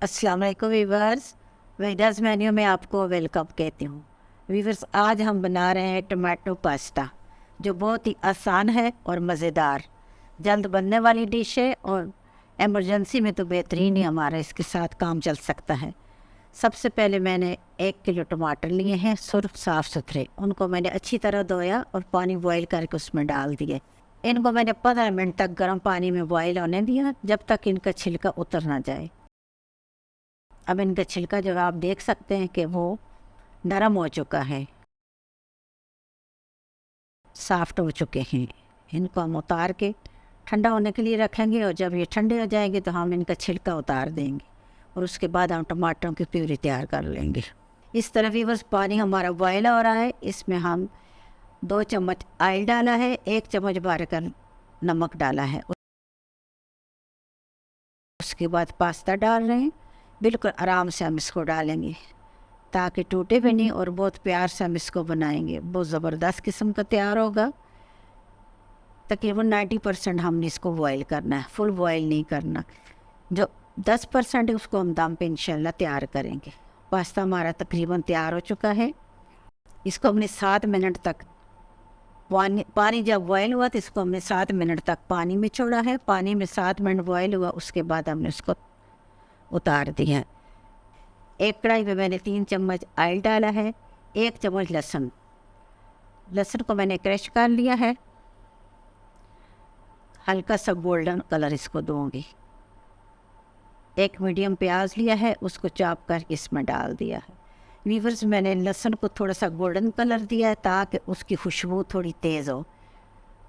अस्सलाम वालेकुम viewers, Vedas menu में आपको वेलकम कहती हूँ। वीवर्स, आज हम बना रहे हैं टमाटो पास्ता, जो बहुत ही आसान है और मज़ेदार, जल्द बनने वाली डिश है और एमरजेंसी में तो बेहतरीन ही हमारा इसके साथ काम चल सकता है। सबसे पहले मैंने 1 किलो टमाटर लिए हैं, सुर्ख साफ़ सुथरे। उनको मैंने अच्छी तरह धोया और पानी बॉयल करके उसमें डाल दिए। इनको मैंने 15 मिनट तक गर्म पानी में बॉयल होने दिया, जब तक इनका छिलका उतर ना जाए। अब इनका छिलका जो आप देख सकते हैं कि वो नरम हो चुका है, सॉफ्ट हो चुके हैं। इनको हम उतार के ठंडा होने के लिए रखेंगे और जब ये ठंडे हो जाएंगे तो हम इनका छिलका उतार देंगे और उसके बाद हम टमाटरों की प्यूरी तैयार कर लेंगे। इस तरह भी बस पानी हमारा बॉयल हो रहा है। इसमें हम 2 चम्मच ऑयल डाला है, 1 चम्मच भर कर नमक डाला है। उसके बाद पास्ता डाल रहे हैं। बिल्कुल आराम से हम इसको डालेंगे ताकि टूटे भी नहीं, और बहुत प्यार से हम इसको बनाएंगे। बहुत ज़बरदस्त किस्म का तैयार होगा। तकरीबन 90% हमने इसको बॉयल करना है, फुल बॉयल नहीं करना। जो 10% है उसको हम दम पे इंशाल्लाह तैयार करेंगे। पास्ता हमारा तकरीबन तैयार हो चुका है। इसको हमने 7 मिनट तक पानी जब बॉयल हुआ तो इसको हमने 7 मिनट तक पानी में छोड़ा है। पानी में 7 मिनट बॉयल हुआ, उसके बाद हमने उसको उतार दिया। एक कढ़ाई में मैंने 3 चम्मच ऑयल डाला है, 1 चम्मच लहसुन को मैंने क्रश कर लिया है। हल्का सा गोल्डन कलर इसको दूंगी। 1 मीडियम प्याज लिया है, उसको चॉप कर इसमें डाल दिया है। वीवर्स, मैंने लहसुन को थोड़ा सा गोल्डन कलर दिया है ताकि उसकी खुशबू थोड़ी तेज़ हो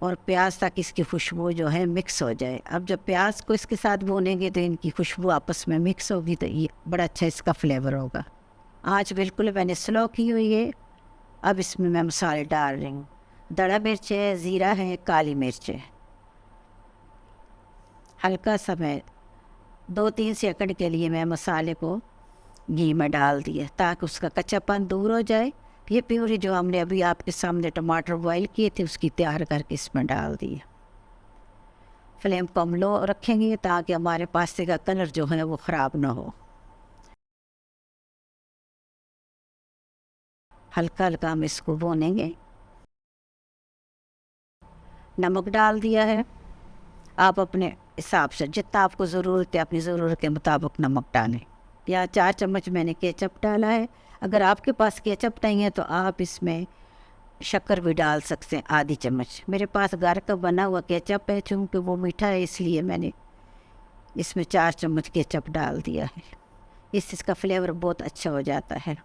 और प्याज तक इसकी खुशबू जो है मिक्स हो जाए। अब जब प्याज को इसके साथ भूनेंगे तो इनकी खुशबू आपस में मिक्स होगी, तो ये बड़ा अच्छा इसका फ्लेवर होगा। आँच बिल्कुल मैंने स्लो की हुई है। अब इसमें मैं मसाले डाल रही हूँ। दड़ा मिर्च है, ज़ीरा है, काली मिर्च है। हल्का सा मैं 2-3 सेकंड के लिए मैं मसाले को घी में डाल दिया ताकि उसका कच्चापन दूर हो जाए। ये प्यूरी जो हमने अभी आपके सामने टमाटर बॉयल किए थे उसकी तैयार करके इसमें डाल दिए। फ्लेम को हम लो रखेंगे ताकि हमारे पास्ते का कलर जो है वो ख़राब ना हो। हल्का हल्का हम इसको भूनेंगे। नमक डाल दिया है। आप अपने हिसाब से जितना आपको ज़रूरत है अपनी ज़रूरत के मुताबिक नमक डालें। या 4 चम्मच मैंने केचप डाला है। अगर आपके पास केचप नहीं है तो आप इसमें शक्कर भी डाल सकते हैं, आधी चम्मच। मेरे पास घर का बना हुआ केचप है, चूँकि वो मीठा है इसलिए मैंने इसमें 4 चम्मच केचप डाल दिया है। इससे इसका फ्लेवर बहुत अच्छा हो जाता है।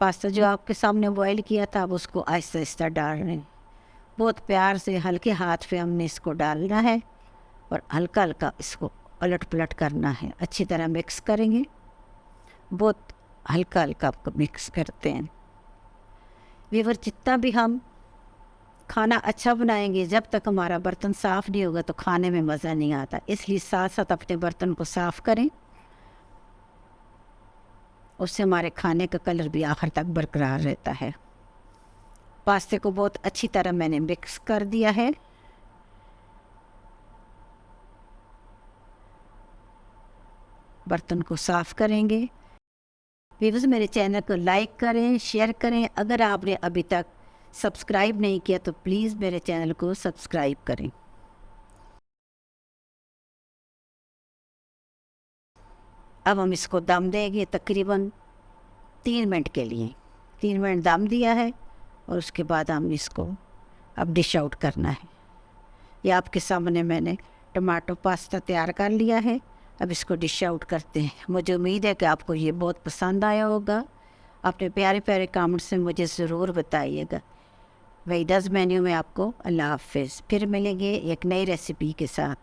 पास्ता जो आपके सामने बॉईल किया था अब उसको आहिस्ता आहिस्ता डाल रहे हैं। बहुत प्यार से हल्के हाथ पे हमने इसको डालना है और हल्का हल्का इसको उलट पलट करना है। अच्छी तरह मिक्स करेंगे। बहुत हल्का हल्का आपको मिक्स करते हैं। वीवर, जितना भी हम खाना अच्छा बनाएंगे, जब तक हमारा बर्तन साफ़ नहीं होगा तो खाने में मज़ा नहीं आता। इसलिए साथ साथ अपने बर्तन को साफ़ करें, उससे हमारे खाने का कलर भी आखिर तक बरकरार रहता है। पास्ते को बहुत अच्छी तरह मैंने मिक्स कर दिया है। बर्तन को साफ़ करेंगे। व्यूअर्स, मेरे चैनल को लाइक करें, शेयर करें। अगर आपने अभी तक सब्सक्राइब नहीं किया तो प्लीज़ मेरे चैनल को सब्सक्राइब करें। अब हम इसको दम देंगे तकरीबन 3 मिनट के लिए। 3 मिनट दम दिया है और उसके बाद हम इसको अब डिश आउट करना है। ये आपके सामने मैंने टमाटो पास्ता तैयार कर लिया है। अब इसको डिश आउट करते हैं। मुझे उम्मीद है कि आपको ये बहुत पसंद आया होगा। अपने प्यारे प्यारे कमेंट्स में मुझे ज़रूर बताइएगा। वेदास मेन्यू में आपको अल्लाह हाफ़िज़। फिर मिलेंगे एक नई रेसिपी के साथ।